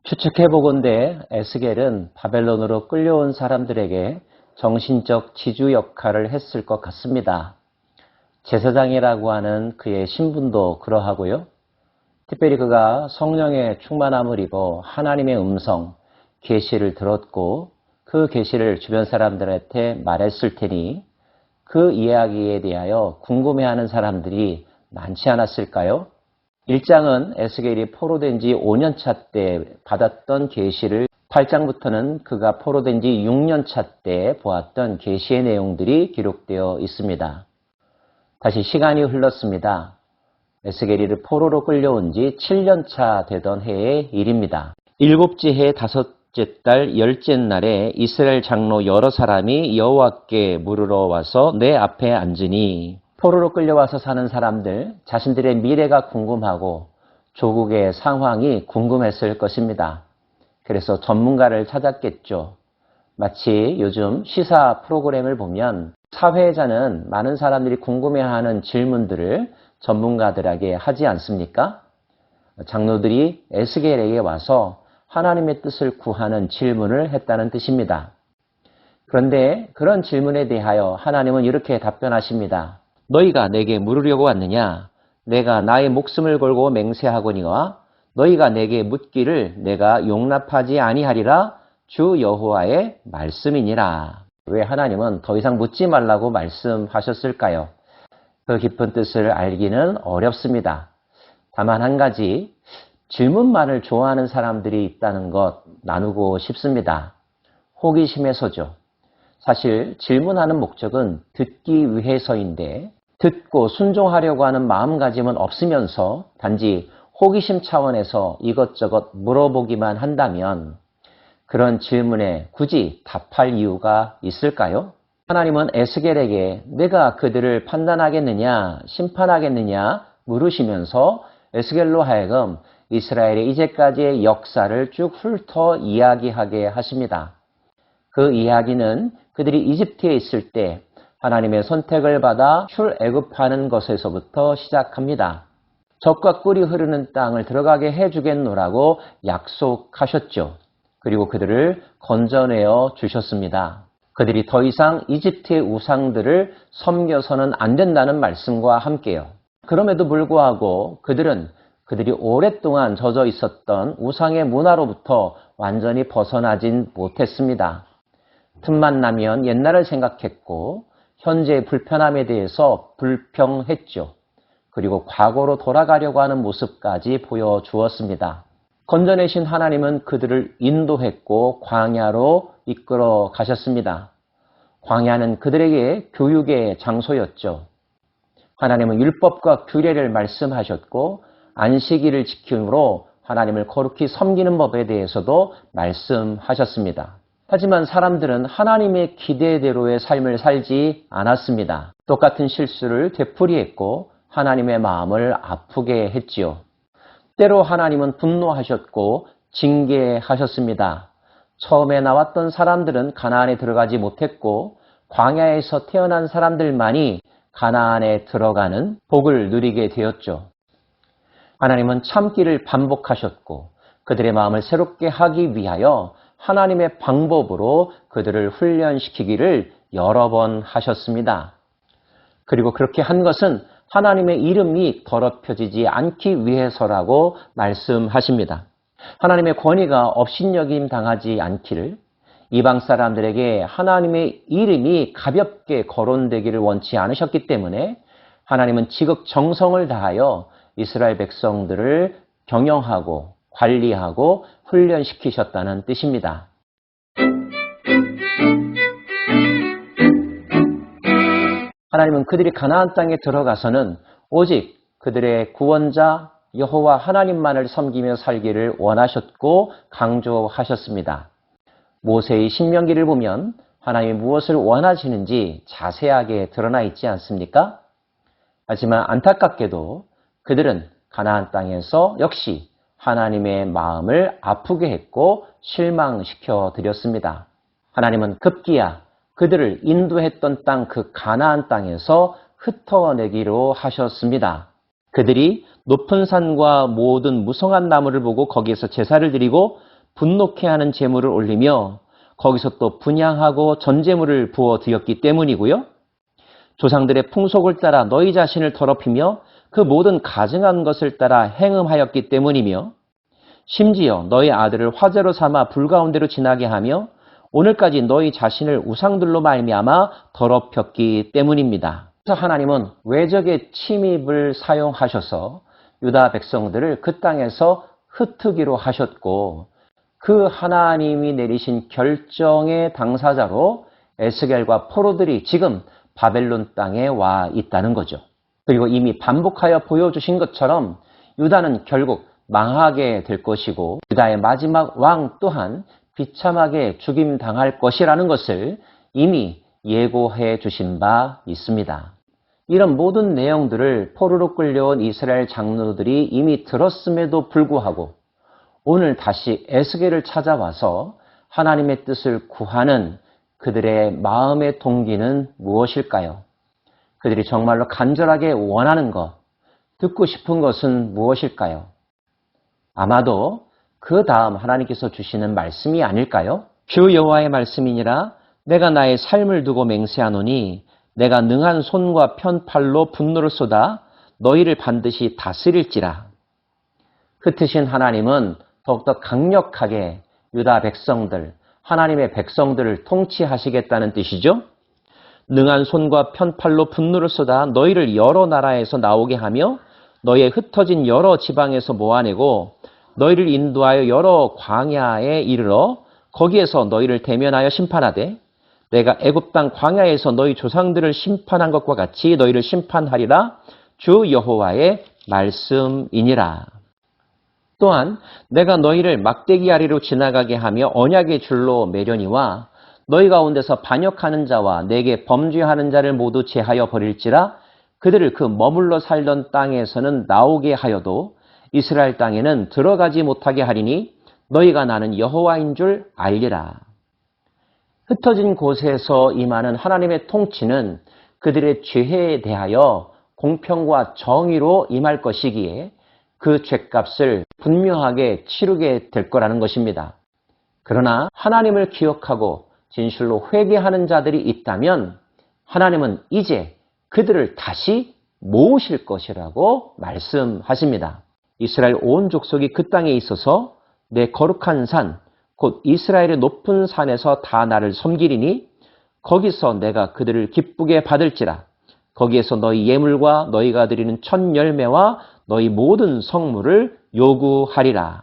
추측해보건대 에스겔은 바벨론으로 끌려온 사람들에게 정신적 지주 역할을 했을 것 같습니다. 제사장이라고 하는 그의 신분도 그러하고요. 특별히 그가 성령의 충만함을 입어 하나님의 음성, 계시를 들었고 그 계시를 주변 사람들한테 말했을 테니 그 이야기에 대하여 궁금해하는 사람들이 많지 않았을까요? 1장은 에스겔이 포로된 지 5년차 때 받았던 계시를 8장부터는 그가 포로된 지 6년차 때 보았던 계시의 내용들이 기록되어 있습니다. 다시 시간이 흘렀습니다. 에스겔이 포로로 끌려온 지 7년차 되던 해의 일입니다. 일곱째 해 다섯째 달 열째 날에 이스라엘 장로 여러 사람이 여호와께 물으러 와서 내 앞에 앉으니 포로로 끌려와서 사는 사람들, 자신들의 미래가 궁금하고 조국의 상황이 궁금했을 것입니다. 그래서 전문가를 찾았겠죠. 마치 요즘 시사 프로그램을 보면 사회자는 많은 사람들이 궁금해하는 질문들을 전문가들에게 하지 않습니까? 장로들이 에스겔에게 와서 하나님의 뜻을 구하는 질문을 했다는 뜻입니다. 그런데 그런 질문에 대하여 하나님은 이렇게 답변하십니다. 너희가 내게 물으려고 왔느냐? 내가 나의 목숨을 걸고 맹세하거니와 너희가 내게 묻기를 내가 용납하지 아니하리라 주 여호와의 말씀이니라. 왜 하나님은 더 이상 묻지 말라고 말씀하셨을까요? 그 깊은 뜻을 알기는 어렵습니다. 다만 한 가지, 질문만을 좋아하는 사람들이 있다는 것 나누고 싶습니다. 호기심에서죠. 사실 질문하는 목적은 듣기 위해서인데 듣고 순종하려고 하는 마음가짐은 없으면서 단지 호기심 차원에서 이것저것 물어보기만 한다면 그런 질문에 굳이 답할 이유가 있을까요? 하나님은 에스겔에게 내가 그들을 판단하겠느냐 심판하겠느냐 물으시면서 에스겔로 하여금 이스라엘의 이제까지의 역사를 쭉 훑어 이야기하게 하십니다. 그 이야기는 그들이 이집트에 있을 때 하나님의 선택을 받아 출애굽하는 것에서부터 시작합니다. 젖과 꿀이 흐르는 땅을 들어가게 해주겠노라고 약속하셨죠. 그리고 그들을 건져내어 주셨습니다. 그들이 더 이상 이집트의 우상들을 섬겨서는 안 된다는 말씀과 함께요. 그럼에도 불구하고 그들이 오랫동안 젖어 있었던 우상의 문화로부터 완전히 벗어나진 못했습니다. 틈만 나면 옛날을 생각했고 현재의 불편함에 대해서 불평했죠. 그리고 과거로 돌아가려고 하는 모습까지 보여주었습니다. 건져내신 하나님은 그들을 인도했고 광야로 이끌어 가셨습니다. 광야는 그들에게 교육의 장소였죠. 하나님은 율법과 규례를 말씀하셨고 안식일을 지킴으로 하나님을 거룩히 섬기는 법에 대해서도 말씀하셨습니다. 하지만 사람들은 하나님의 기대대로의 삶을 살지 않았습니다. 똑같은 실수를 되풀이했고 하나님의 마음을 아프게 했지요. 때로 하나님은 분노하셨고 징계하셨습니다. 처음에 나왔던 사람들은 가나안에 들어가지 못했고 광야에서 태어난 사람들만이 가나안에 들어가는 복을 누리게 되었죠. 하나님은 참기를 반복하셨고 그들의 마음을 새롭게 하기 위하여 하나님의 방법으로 그들을 훈련시키기를 여러 번 하셨습니다. 그리고 그렇게 한 것은 하나님의 이름이 더럽혀지지 않기 위해서라고 말씀하십니다. 하나님의 권위가 업신여김 당하지 않기를, 이방 사람들에게 하나님의 이름이 가볍게 거론되기를 원치 않으셨기 때문에 하나님은 지극 정성을 다하여 이스라엘 백성들을 경영하고 관리하고 훈련시키셨다는 뜻입니다. 하나님은 그들이 가나안 땅에 들어가서는 오직 그들의 구원자 여호와 하나님만을 섬기며 살기를 원하셨고 강조하셨습니다. 모세의 신명기를 보면 하나님이 무엇을 원하시는지 자세하게 드러나 있지 않습니까? 하지만 안타깝게도 그들은 가나안 땅에서 역시 하나님의 마음을 아프게 했고 실망시켜 드렸습니다. 하나님은 급기야 그들을 인도했던 땅 그 가나안 땅에서 흩어내기로 하셨습니다. 그들이 높은 산과 모든 무성한 나무를 보고 거기에서 제사를 드리고 분노케 하는 제물을 올리며 거기서 또 분향하고 전제물을 부어 드렸기 때문이고요. 조상들의 풍속을 따라 너희 자신을 더럽히며 그 모든 가증한 것을 따라 행음하였기 때문이며 심지어 너희 아들을 화제로 삼아 불 가운데로 지나게 하며 오늘까지 너희 자신을 우상들로 말미암아 더럽혔기 때문입니다. 그래서 하나님은 외적의 침입을 사용하셔서 유다 백성들을 그 땅에서 흩트기로 하셨고 그 하나님이 내리신 결정의 당사자로 에스겔과 포로들이 지금 바벨론 땅에 와 있다는 거죠. 그리고 이미 반복하여 보여주신 것처럼 유다는 결국 망하게 될 것이고 유다의 마지막 왕 또한 비참하게 죽임당할 것이라는 것을 이미 예고해 주신 바 있습니다. 이런 모든 내용들을 포로로 끌려온 이스라엘 장로들이 이미 들었음에도 불구하고 오늘 다시 에스겔을 찾아와서 하나님의 뜻을 구하는 그들의 마음의 동기는 무엇일까요? 그들이 정말로 간절하게 원하는 것, 듣고 싶은 것은 무엇일까요? 아마도 그 다음 하나님께서 주시는 말씀이 아닐까요? 주 여호와의 말씀이니라 내가 나의 삶을 두고 맹세하노니 내가 능한 손과 편팔로 분노를 쏟아 너희를 반드시 다스릴지라. 흩으신 하나님은 더욱더 강력하게 유다 백성들, 하나님의 백성들을 통치하시겠다는 뜻이죠. 능한 손과 편팔로 분노를 쏟아 너희를 여러 나라에서 나오게 하며 너희의 흩어진 여러 지방에서 모아내고 너희를 인도하여 여러 광야에 이르러 거기에서 너희를 대면하여 심판하되 내가 애굽 땅 광야에서 너희 조상들을 심판한 것과 같이 너희를 심판하리라 주 여호와의 말씀이니라. 또한 내가 너희를 막대기 아래로 지나가게 하며 언약의 줄로 매려니와 너희 가운데서 반역하는 자와 내게 범죄하는 자를 모두 제하여 버릴지라 그들을 그 머물러 살던 땅에서는 나오게 하여도 이스라엘 땅에는 들어가지 못하게 하리니 너희가 나는 여호와인 줄 알리라. 흩어진 곳에서 임하는 하나님의 통치는 그들의 죄에 대하여 공평과 정의로 임할 것이기에 그 죄값을 분명하게 치르게 될 거라는 것입니다. 그러나 하나님을 기억하고 진실로 회개하는 자들이 있다면 하나님은 이제 그들을 다시 모으실 것이라고 말씀하십니다. 이스라엘 온 족속이 그 땅에 있어서 내 거룩한 산, 곧 이스라엘의 높은 산에서 다 나를 섬기리니 거기서 내가 그들을 기쁘게 받을지라. 거기에서 너희 예물과 너희가 드리는 첫 열매와 너희 모든 성물을 요구하리라.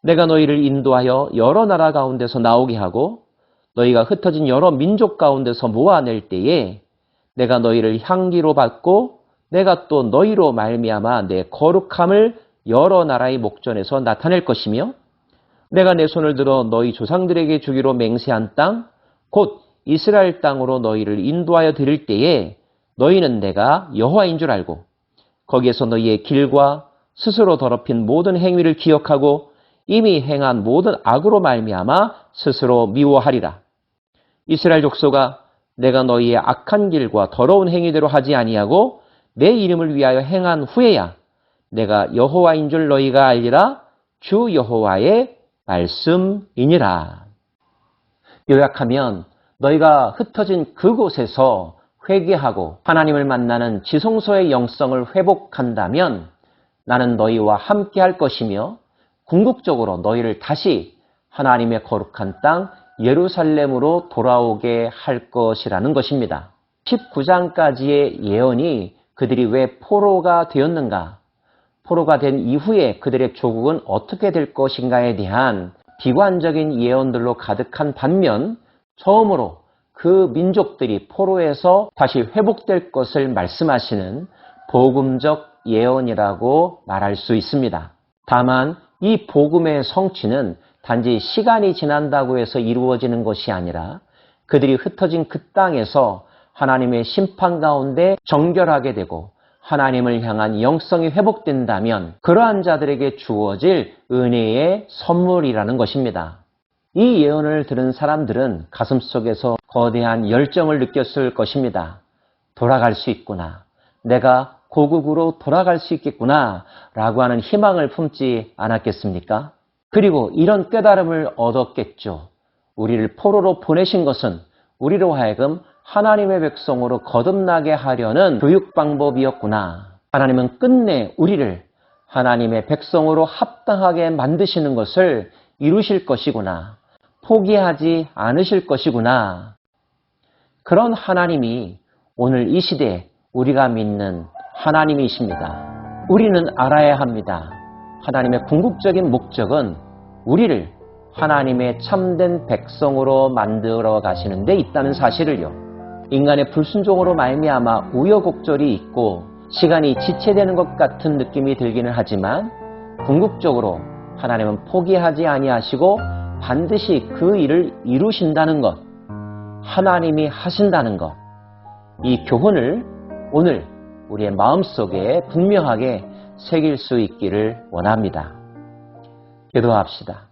내가 너희를 인도하여 여러 나라 가운데서 나오게 하고 너희가 흩어진 여러 민족 가운데서 모아낼 때에 내가 너희를 향기로 받고 내가 또 너희로 말미암아 내 거룩함을 여러 나라의 목전에서 나타낼 것이며 내가 내 손을 들어 너희 조상들에게 주기로 맹세한 땅, 곧 이스라엘 땅으로 너희를 인도하여 드릴 때에 너희는 내가 여호와인 줄 알고 거기에서 너희의 길과 스스로 더럽힌 모든 행위를 기억하고 이미 행한 모든 악으로 말미암아 스스로 미워하리라. 이스라엘 족속아 내가 너희의 악한 길과 더러운 행위대로 하지 아니하고 내 이름을 위하여 행한 후에야 내가 여호와인 줄 너희가 알리라. 주 여호와의 말씀이니라. 요약하면 너희가 흩어진 그곳에서 회개하고 하나님을 만나는 지성소의 영성을 회복한다면 나는 너희와 함께 할 것이며 궁극적으로 너희를 다시 하나님의 거룩한 땅 예루살렘으로 돌아오게 할 것이라는 것입니다. 19장까지의 예언이 그들이 왜 포로가 되었는가, 포로가 된 이후에 그들의 조국은 어떻게 될 것인가에 대한 비관적인 예언들로 가득한 반면 처음으로 그 민족들이 포로에서 다시 회복될 것을 말씀하시는 복음적 예언이라고 말할 수 있습니다. 다만 이 복음의 성취는 단지 시간이 지난다고 해서 이루어지는 것이 아니라 그들이 흩어진 그 땅에서 하나님의 심판 가운데 정결하게 되고 하나님을 향한 영성이 회복된다면 그러한 자들에게 주어질 은혜의 선물이라는 것입니다. 이 예언을 들은 사람들은 가슴속에서 거대한 열정을 느꼈을 것입니다. 돌아갈 수 있구나. 내가 고국으로 돌아갈 수 있겠구나 라고 하는 희망을 품지 않았겠습니까? 그리고 이런 깨달음을 얻었겠죠. 우리를 포로로 보내신 것은 우리로 하여금 하나님의 백성으로 거듭나게 하려는 교육 방법이었구나. 하나님은 끝내 우리를 하나님의 백성으로 합당하게 만드시는 것을 이루실 것이구나. 포기하지 않으실 것이구나. 그런 하나님이 오늘 이 시대에 우리가 믿는 하나님이십니다. 우리는 알아야 합니다. 하나님의 궁극적인 목적은 우리를 하나님의 참된 백성으로 만들어 가시는 데 있다는 사실을요. 인간의 불순종으로 말미암아 우여곡절이 있고 시간이 지체되는 것 같은 느낌이 들기는 하지만 궁극적으로 하나님은 포기하지 아니하시고 반드시 그 일을 이루신다는 것, 하나님이 하신다는 것, 이 교훈을 오늘 우리의 마음속에 분명하게 새길 수 있기를 원합니다. 기도합시다.